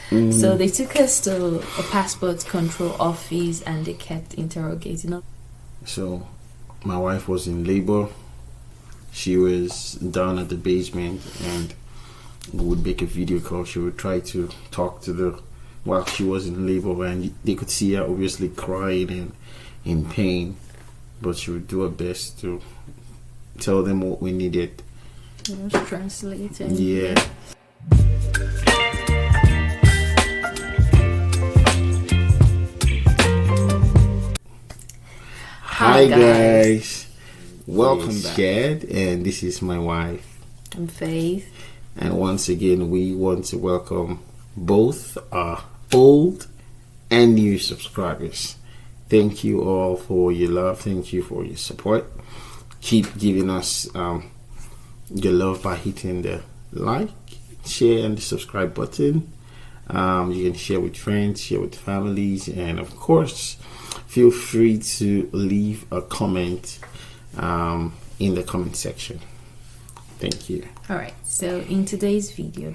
So they took us to a passport control office and they kept interrogating us. So my wife was in labor. She was down at the basement, and we would make a video call. She would try to talk to the while she was in labor, and they could see her obviously crying and in pain, but she would do her best to tell them what we needed. It was translating. Yeah. Hi guys. Welcome back. Chad, and this is my wife. I'm Faith. And once again, we want to welcome both our old and new subscribers. Thank you all for your love. Thank you for your support. Keep giving us your love by hitting the like, share, and the subscribe button. You can share with friends, share with families, and of course, feel free to leave a comment in the comment section. Thank you. All right, so in today's video,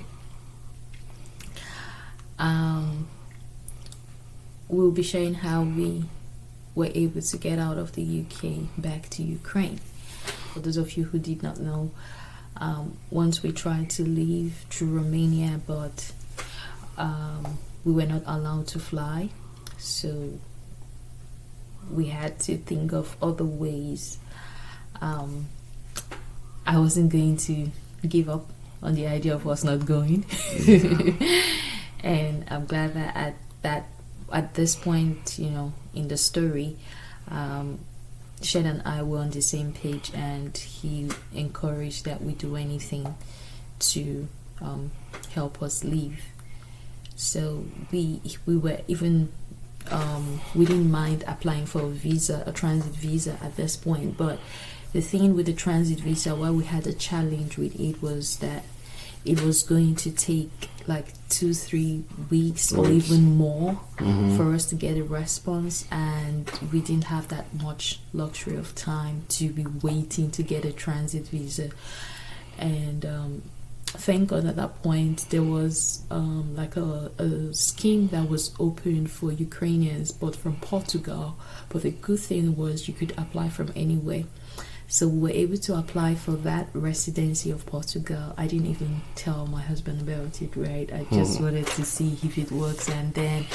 we'll be showing how we were able to get out of the UK back to Ukraine. For those of you who did not know, once we tried to leave through Romania, but we were not allowed to fly, so we had to think of other ways. I wasn't going to give up on the idea of us not going. And I'm glad that at this point, you know, in the story, Shed and I were on the same page, and he encouraged that we do anything to help us leave. So we were even we didn't mind applying for a transit visa at this point. But the thing with the transit visa, why we had a challenge with it, was that it was going to take like 2-3 weeks or even more for us to get a response, and we didn't have that much luxury of time to be waiting to get a transit visa. And thank God at that point there was like a scheme that was open for Ukrainians, but from Portugal. But the good thing was you could apply from anywhere. So we were able to apply for that residency of Portugal. I didn't even tell my husband about it, right? I just wanted to see if it works, and then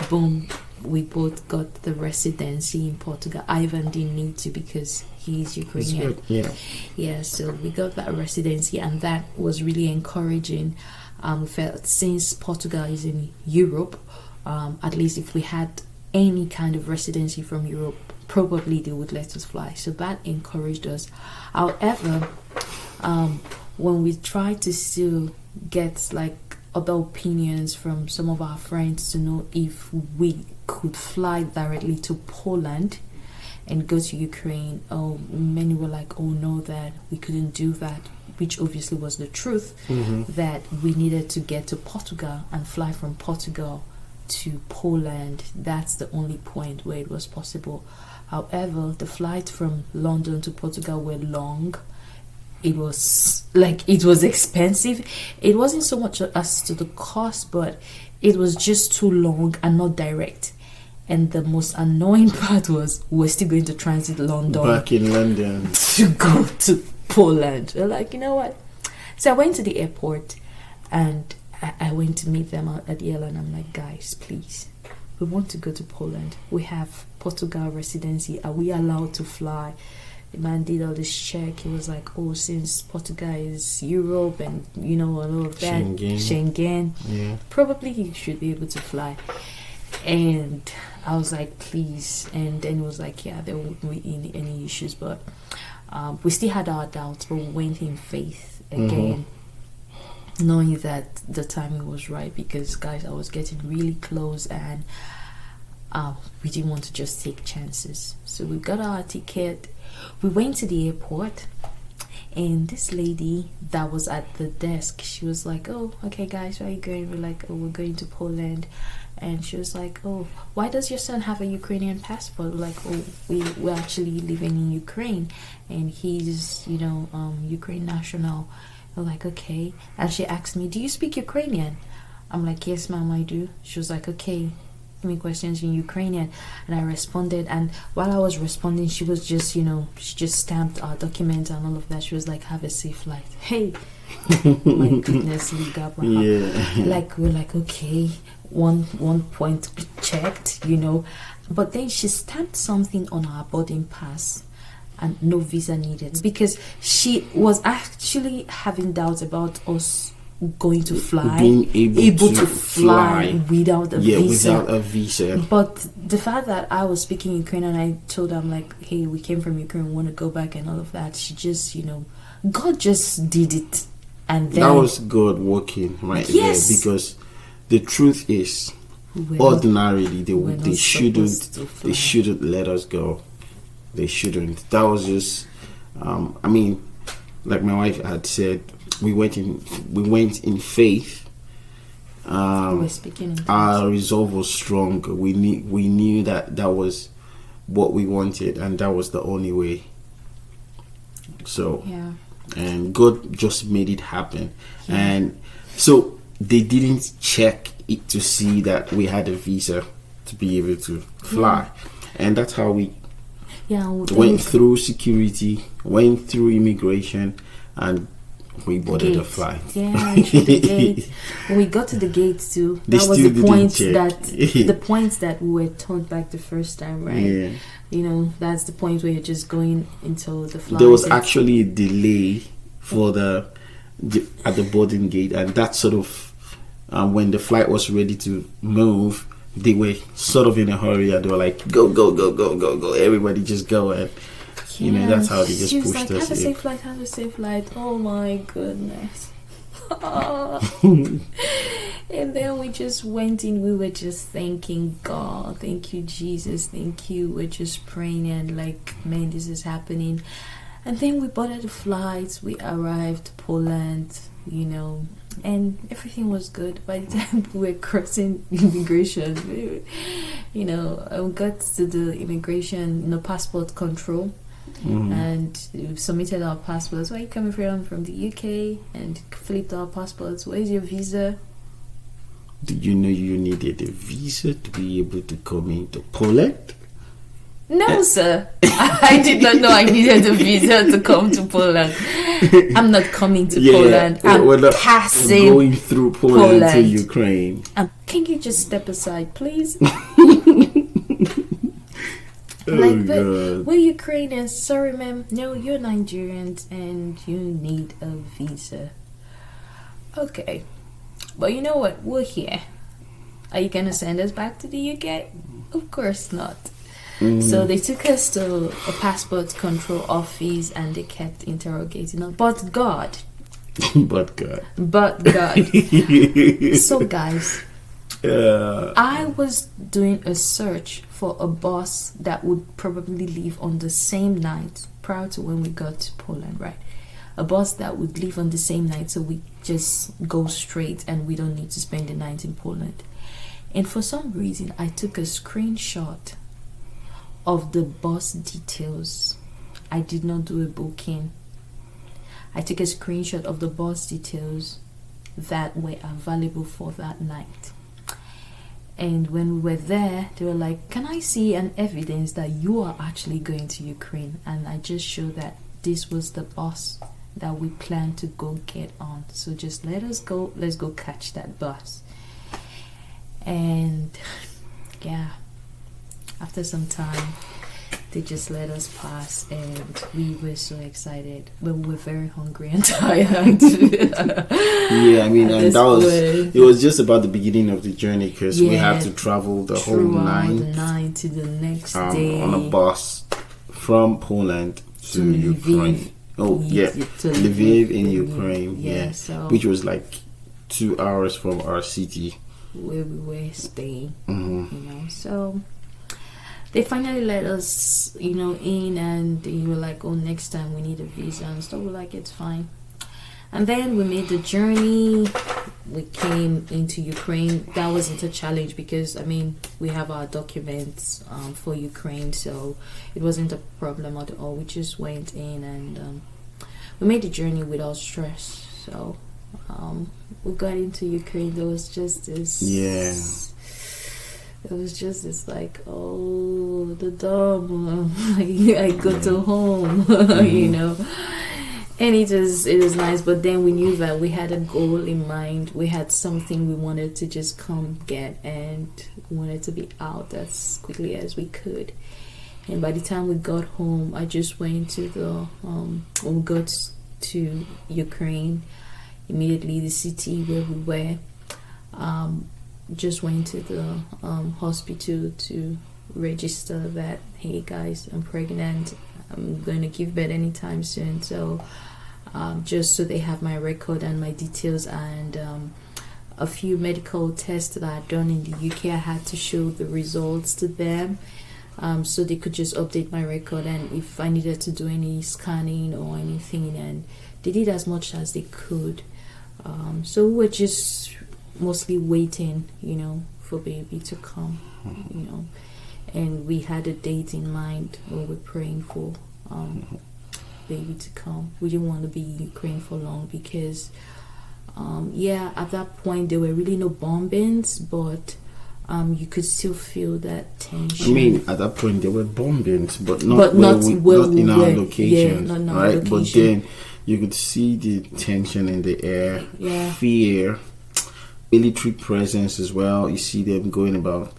boom, we both got the residency in Portugal. Ivan didn't need to because he's Ukrainian. Yeah, so we got that residency, and that was really encouraging. We felt since Portugal is in Europe, at least if we had any kind of residency from Europe, probably they would let us fly. So that encouraged us. However, when we tried to still get like other opinions from some of our friends to know if we could fly directly to Poland and go to Ukraine, many were like, oh no, that we couldn't do that, which obviously was the truth, that we needed to get to Portugal and fly from Portugal to Poland. That's the only point where it was possible. However, the flight from London to Portugal were long. It was expensive. It wasn't so much as to the cost, but it was just too long and not direct. And the most annoying part was we're still going to transit London. Back in London. To go to Poland. We're like, you know what? So I went to the airport, and I went to meet them at the airline. I'm like, guys, please, we want to go to Poland. We have Portugal residency. Are we allowed to fly? The man did all this check. He was like, oh, since Portugal is Europe and, you know, all of that, Schengen, yeah, probably he should be able to fly. And I was like, please. And then it was like, yeah, there won't be any issues. But we still had our doubts, but we went in faith again. Knowing that the timing was right, because guys, I was getting really close, and we didn't want to just take chances. So we got our ticket, we went to the airport, and this lady that was at the desk, she was like, oh, okay guys, where are you going? We're like, oh, we're going to Poland. And she was like, oh, why does your son have a Ukrainian passport? We're like, oh, we're actually living in Ukraine, and he's, you know, Ukraine national. I'm like, okay. And she asked me, do you speak Ukrainian? I'm like, yes, ma'am, I do. She was like, okay, give me questions in Ukrainian. And I responded. And while I was responding, she was just, she just stamped our document and all of that. She was like, have a safe flight. Hey, my goodness, we got my heart. Like, we're like, okay, one point checked, But then she stamped something on our boarding pass. And no visa needed, because she was actually having doubts about us going to fly, being able to fly without a visa. Without a visa. But the fact that I was speaking Ukrainian, and I told her, I'm like, hey, we came from Ukraine, we want to go back and all of that. She just, God just did it. And then that was God working right there, because the truth is, ordinarily they shouldn't let us go. They shouldn't. That was just, like my wife had said, we went in faith. We're speaking in faith. Our resolve was strong. We knew that was what we wanted, and that was the only way. So, and God just made it happen. And so they didn't check it to see that we had a visa to be able to fly, and that's how we went through security, went through immigration, and we boarded a flight. Yeah, through the gate. When we got to the gate too, that was the point that we were turned back the first time, right? Yeah. That's the point where you're just going into the flight. There was actually a delay for at the boarding gate, and that sort of when the flight was ready to move, they were sort of in a hurry, and they were like, go, go, go, go, go, go, everybody just go. And that's how they just pushed us. Have a safe flight. Oh my goodness. And then we just went in. We were just thanking God. Thank you, Jesus. Thank you. We're just praying and like, man, this is happening. And then we boarded the flights. We arrived Poland, and everything was good. By the time we were crossing immigration, we got to the immigration, passport control. And we submitted our passports. Where are you coming from? From the UK. And flipped our passports. Where's your visa? Did you know you needed a visa to be able to come into Poland? No, sir. I did not know I needed a visa to come to Poland. I'm not coming to Poland. I'm passing going through Poland to Ukraine. Can you just step aside, please? We're Ukrainians. Sorry, ma'am. No, you're Nigerians and you need a visa. Okay. But you know what? We're here. Are you going to send us back to the UK? Of course not. So they took us to a passport control office and they kept interrogating us. But God. So guys, I was doing a search for a bus that would probably leave on the same night prior to when we got to Poland, right? A bus that would leave on the same night, so we just go straight and we don't need to spend the night in Poland. And for some reason, I took a screenshot of the bus details. I did not do a booking. I took a screenshot of the bus details that were available for that night. And when we were there, they were like, can I see an evidence that you are actually going to Ukraine? And I just showed that this was the bus that we planned to go get on. So just let's go catch that bus. And yeah, after some time, they just let us pass, and we were so excited, but we were very hungry and tired. Yeah, I mean, and it was just about the beginning of the journey, because we had to travel the whole night to the next day on a bus from Poland to Ukraine. Lviv in Ukraine. Yeah, so, which was like 2 hours from our city where we were staying. So they finally let us, in, and they were like, oh, next time we need a visa and stuff. We're like, it's fine. And then we made the journey. We came into Ukraine. That wasn't a challenge because, we have our documents for Ukraine, so it wasn't a problem at all. We just went in and we made the journey without stress. So we got into Ukraine, there was just this. Yeah. It was just this like, oh, the dome. I go to home, you know. And it was nice, but then we knew that we had a goal in mind. We had something we wanted to just come get, and we wanted to be out as quickly as we could. And by the time we got home, I just went to when we got to Ukraine, immediately the city where we were, just went to the hospital to register that, hey guys, I'm pregnant, I'm going to give birth anytime soon. So just so they have my record and my details, and a few medical tests that I had done in the UK, I had to show the results to them, so they could just update my record, and if I needed to do any scanning or anything, and they did as much as they could. So we were just mostly waiting, you know, for baby to come, you know, and we had a date in mind when we're praying for baby to come. We didn't want to be in Ukraine for long because at that point there were really no bombings, but you could still feel that tension. I mean, at that point there were bombings, but not in our location, not in our right? location. But then you could see the tension in the air, fear, military presence as well. You see them going about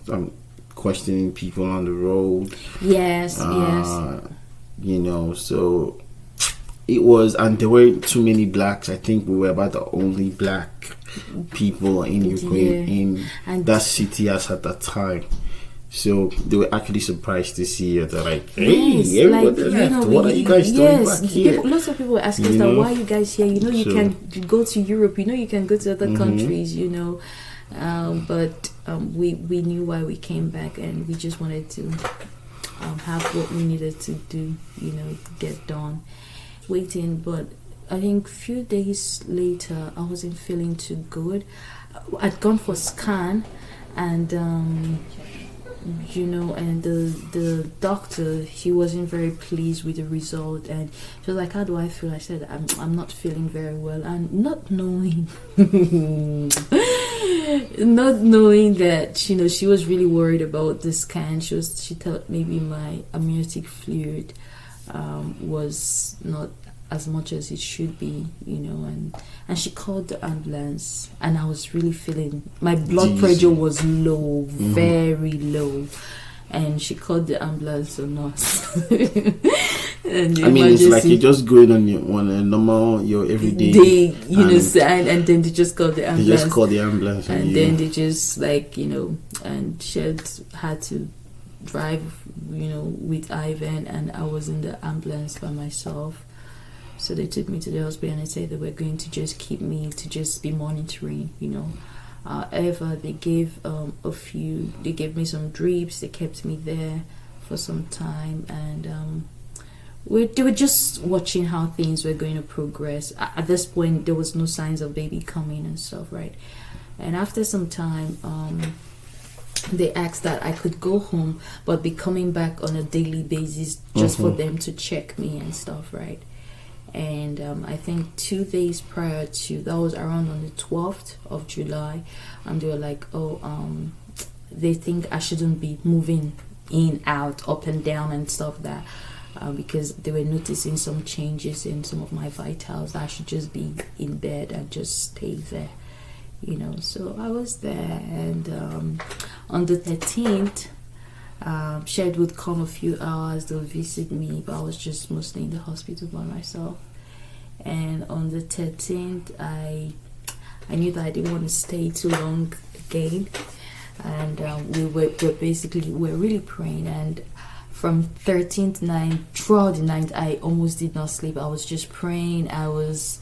questioning people on the road. Yes. You know, so it was, and there weren't too many blacks. I think we were about the only black people in Ukraine in that city as at that time. So they were actually surprised to see it. They're like, hey, everybody left. What are you guys doing back here? Lots of people were asking us that, why are you guys here? You know, you can go to Europe. You know, you can go to other countries, you know. But we knew why we came back, and we just wanted to have what we needed to do, you know, to get done. Waiting, but I think a few days later, I wasn't feeling too good. I'd gone for scan, and you know, and the doctor, he wasn't very pleased with the result, and she was like, how do I feel? I said, I'm not feeling very well, and not knowing that, you know, she was really worried about the scan. She thought maybe my amniotic fluid was not as much as it should be, you know, and she called the ambulance, and I was really feeling, my blood pressure was low, very low, and she called the ambulance on us. And I mean, it's like you're just going on a normal, your everyday day, you know, and then they just called the ambulance. They just called the ambulance, and then they just, like, you know, and she had to drive, you know, with Ivan, and I was in the ambulance by myself. So they took me to the hospital, and they said they were going to just keep me to just be monitoring, you know. However, they gave they gave me some drips. They kept me there for some time, and they were just watching how things were going to progress. At this point, there was no signs of baby coming and stuff, right? And after some time, they asked that I could go home, but be coming back on a daily basis just for them to check me and stuff, right? And I think 2 days prior to that, was around on the 12th of July, and they were like, they think I shouldn't be moving in, out, up and down and stuff, that because they were noticing some changes in some of my vitals. I should just be in bed and just stay there, you know. So I was there, and on the 13th, Shed would come a few hours, they'll visit me, but I was just mostly in the hospital by myself. And on the 13th, I knew that I didn't want to stay too long again, and we're really praying. And from 13th night throughout the night, I almost did not sleep. I was just praying. I was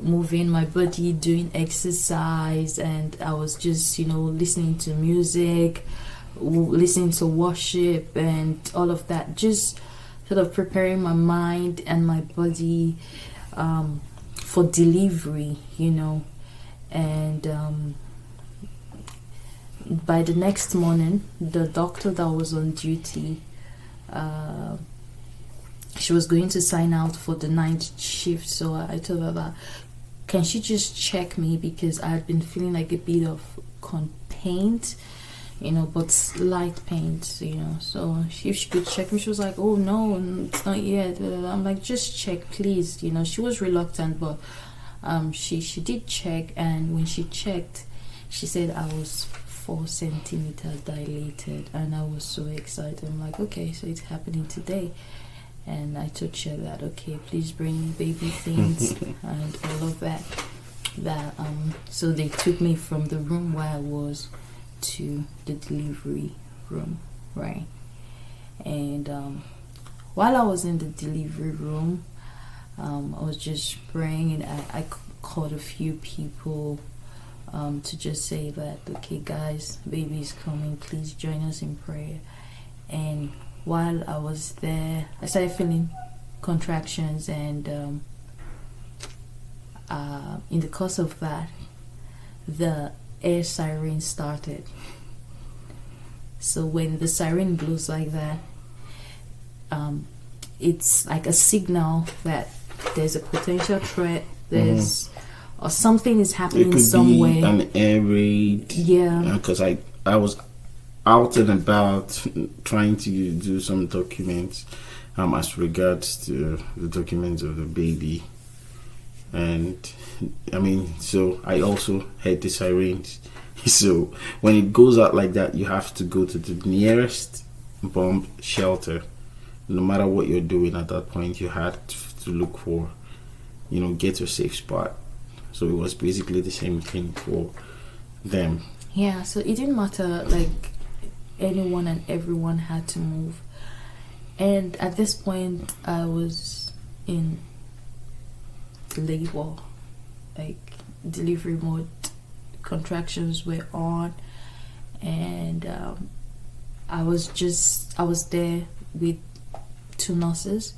moving my body, doing exercise, and I was just, you know, listening to music, listening to worship and all of that, just sort of preparing my mind and my body for delivery, you know. And by the next morning, the doctor that was on duty, she was going to sign out for the night shift. So I told her that, can she just check me, because I had been feeling like a bit of pain, but slight pain, so if she could check me. She was like, oh no, it's not yet. I'm like, just check please. She was reluctant, but she did check, and when she checked, she said I was 4 centimeters dilated, and I was so excited. I'm like, okay, so it's happening today. And I told her that, okay, please bring baby things and all of that. So they took me from the room where I was to the delivery room, right? And while I was in the delivery room, I was just praying, and I called a few people to just say that, okay guys, baby's coming, please join us in prayer. And while I was there, I started feeling contractions, and in the course of that, the air siren started. So when the siren blows like that, it's like a signal that there's a potential threat, or something is happening it could somewhere. be an air raid. Yeah. Because I was out and about trying to do some documents as regards to the documents of the baby. And so I also heard the sirens. So when it goes out like that, you have to go to the nearest bomb shelter. No matter what you're doing at that point, you had to look for, get a safe spot. So it was basically the same thing for them. Yeah, so it didn't matter, like anyone and everyone had to move. And at this point, I was in labor, like delivery mode. Contractions were on, and I was there with 2 nurses.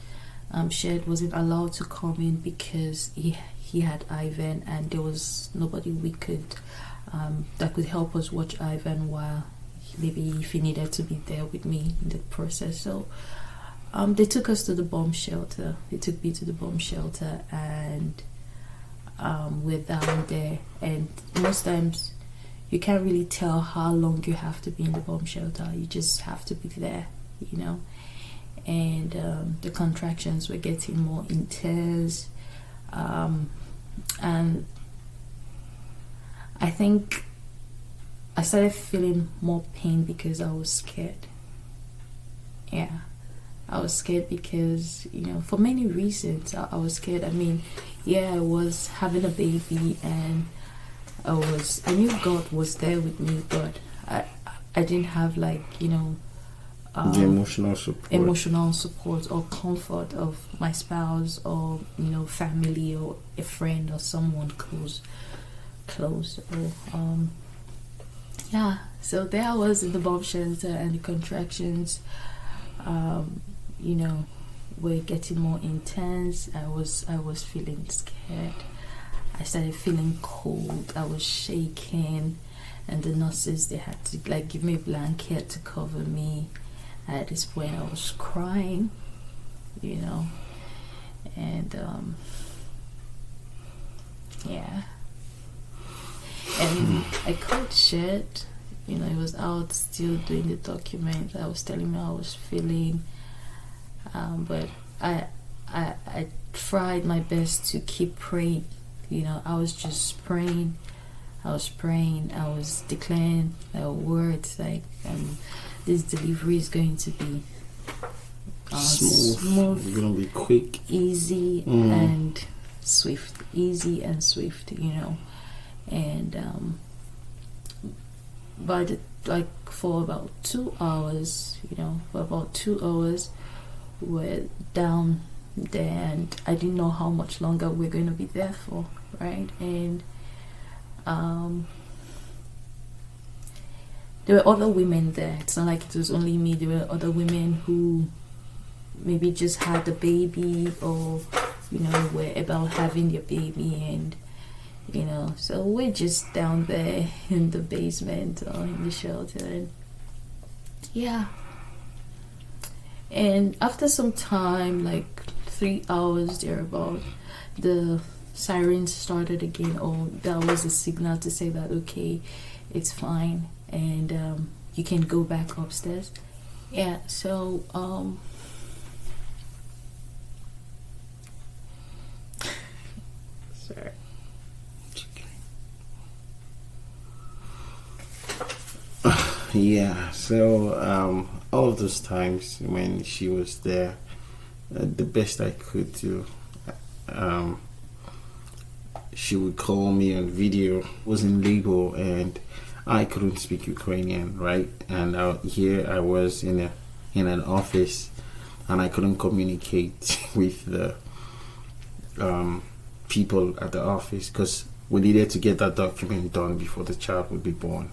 Shed wasn't allowed to come in because he had Ivan, and there was nobody we could that could help us watch Ivan while maybe if he needed to be there with me in the process. So they took us to the bomb shelter. They took me to the bomb shelter, and we're down there. And most times you can't really tell how long you have to be in the bomb shelter. You just have to be there, And the contractions were getting more intense, and I think I started feeling more pain because I was scared. Yeah, I was scared because, for many reasons, I was scared. I was having a baby, and I knew God was there with me, but I didn't have the emotional support or comfort of my spouse, or family, or a friend, or someone close. Or so there I was in the bomb shelter, and the contractions were getting more intense. I was feeling scared. I started feeling cold. I was shaking, and the nurses, they had to give me a blanket to cover me. At this point, I was crying, and and I called Shed. He was out still doing the document. I was telling him how I was feeling, but I tried my best to keep praying. I was just praying. I was declaring words like, this delivery is going to be smooth. It's going to be quick, easy, and swift. Easy and swift, And for about 2 hours, we're down there, and I didn't know how much longer we're going to be there for, right? And there were other women there. It's not like it was only me. There were other women who maybe just had a baby, or were about having their baby, and so we're just down there in the basement or in the shelter, and and after some time, 3 hours thereabout, the sirens started again. Oh, that was a signal to say that okay, it's fine, and you can go back upstairs. Yeah, so sorry. Yeah, so all of those times when she was there, the best I could do, um, she would call me on video. Was in labor and I couldn't speak Ukrainian, right? And here I was in an office, and I couldn't communicate with the people at the office because we needed to get that document done before the child would be born.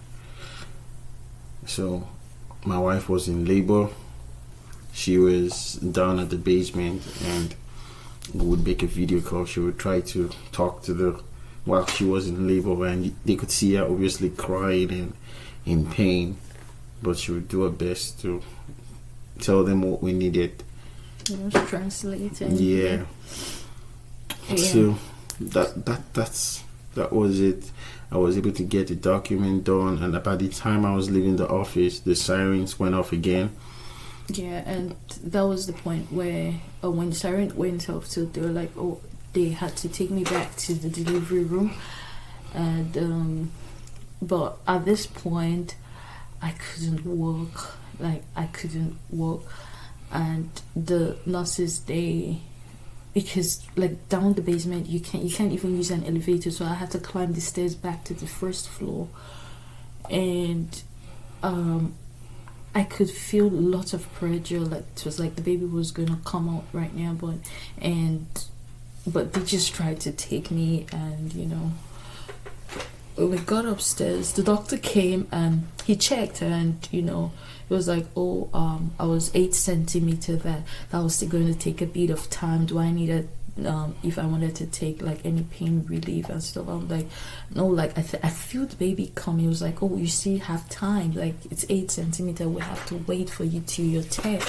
So my wife was in labor. She was down at the basement, and we would make a video call. She would try to talk to the while she was in labor, and they could see her obviously crying and in pain, but she would do her best to tell them what we needed. Translating. Yeah. So that was it. I was able to get the document done, and by the time I was leaving the office, the sirens went off again. Yeah, and that was the point where when the siren went off, so they were like, oh, they had to take me back to the delivery room, and but at this point, I couldn't walk. Like I couldn't walk, and the nurses because like down the basement you can't even use an elevator, so I had to climb the stairs back to the first floor, and I could feel lots of pressure, like it was like the baby was gonna come out right now, but they just tried to take me, and when we got upstairs, the doctor came and he checked, and it was like, oh, I was 8 centimeters. That was still going to take a bit of time. Do I need if I wanted to take like any pain relief and stuff? I'm like, no, like I feel the baby coming. It was like, oh, you still have time. Like it's 8 centimeters. We have to wait for you to your test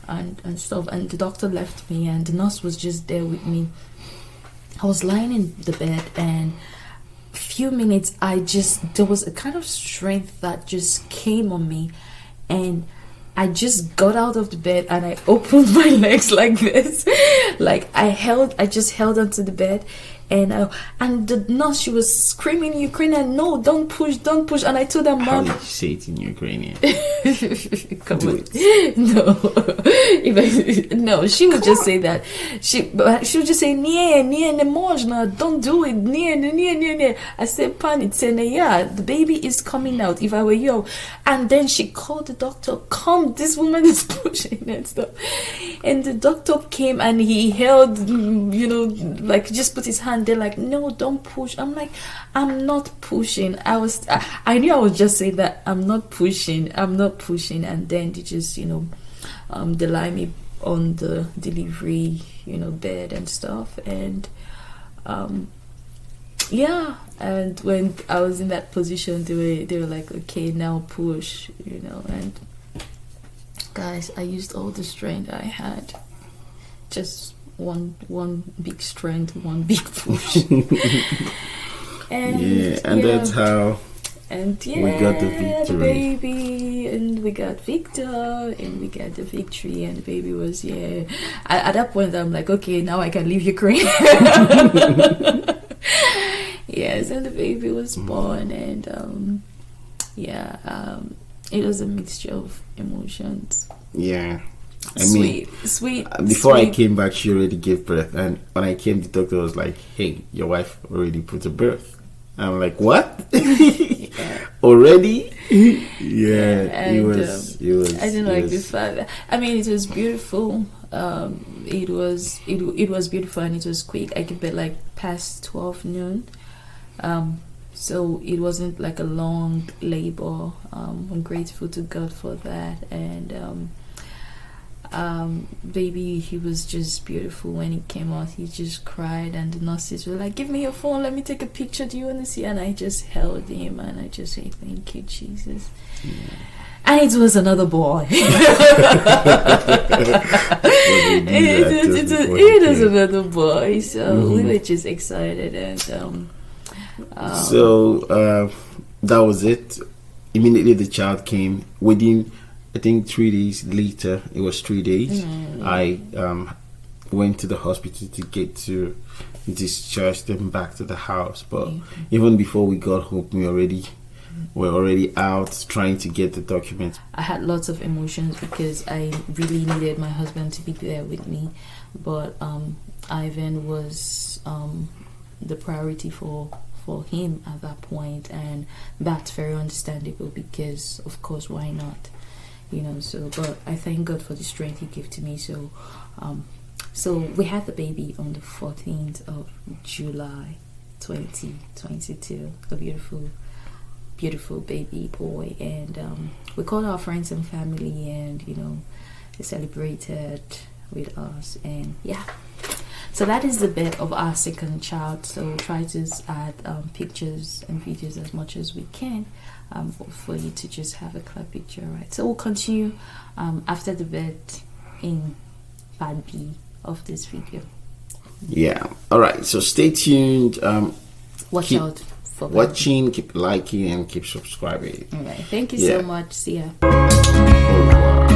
and stuff. And the doctor left me, and the nurse was just there with me. I was lying in the bed, and few minutes there was a kind of strength that just came on me, and I just got out of the bed and I opened my legs like this. Like I just held onto the bed, and the nurse, she was screaming in Ukrainian, no, don't push, and I told her, Mom. How did you say it in Ukrainian? Come on. No, she would just say that. She would just say, не можно, don't do it, не. I said, Pani, yeah, the baby is coming out. If I were you, and then she called the doctor, come, this woman is pushing and stuff. And the doctor came and he held, like just put his hand there, like, no, don't push. I'm like, I'm not pushing. I knew I was just saying that I'm not pushing, and then they just they lie me on the delivery bed and stuff, and yeah, and when I was in that position, they were like, okay, now push, and guys, I used all the strength I had, just one big strength, one big push. And that's how we got the victory. The baby, and we got Victor, and we got the victory, and the baby was at that point I'm like, okay, now I can leave Ukraine. Yes, and the baby was born, and it was a mixture of emotions. Yeah. Sweet. Before I came back, she already gave birth, and when I came, the doctor was like, "Hey, your wife already put to birth." I'm like, "What? Already?" And, it was. I didn't like the fact. I mean, it was beautiful. It was beautiful, and it was quick. I gave birth like past 12 noon. So it wasn't like a long labor. I'm grateful to God for that, and baby, he was just beautiful when he came out. He just cried, and the nurses were like, give me your phone, let me take a picture, do you want to see? And I just held him, and I just say, thank you, Jesus. and it was another boy. It was another boy. So we were just excited, and that was it. Immediately the child came. Within, I think 3 days later, it was 3 days. I went to the hospital to get to discharge them back to the house. But even before we got home, we were already out trying to get the documents. I had lots of emotions because I really needed my husband to be there with me, but Ivan was the priority for him at that point, and that's very understandable because, of course, why not? So, but I thank God for the strength He gave to me. So we had the baby on the 14th of July 2022, a beautiful baby boy, and we called our friends and family, and they celebrated with us, and so that is the birth of our second child. So we'll try to add pictures and videos as much as we can for you to just have a clear picture, right? So we'll continue after the birth in part B of this video. All right, so stay tuned. Watch out for watching, keep liking, and keep subscribing. All right, thank you so much. See ya. Au revoir.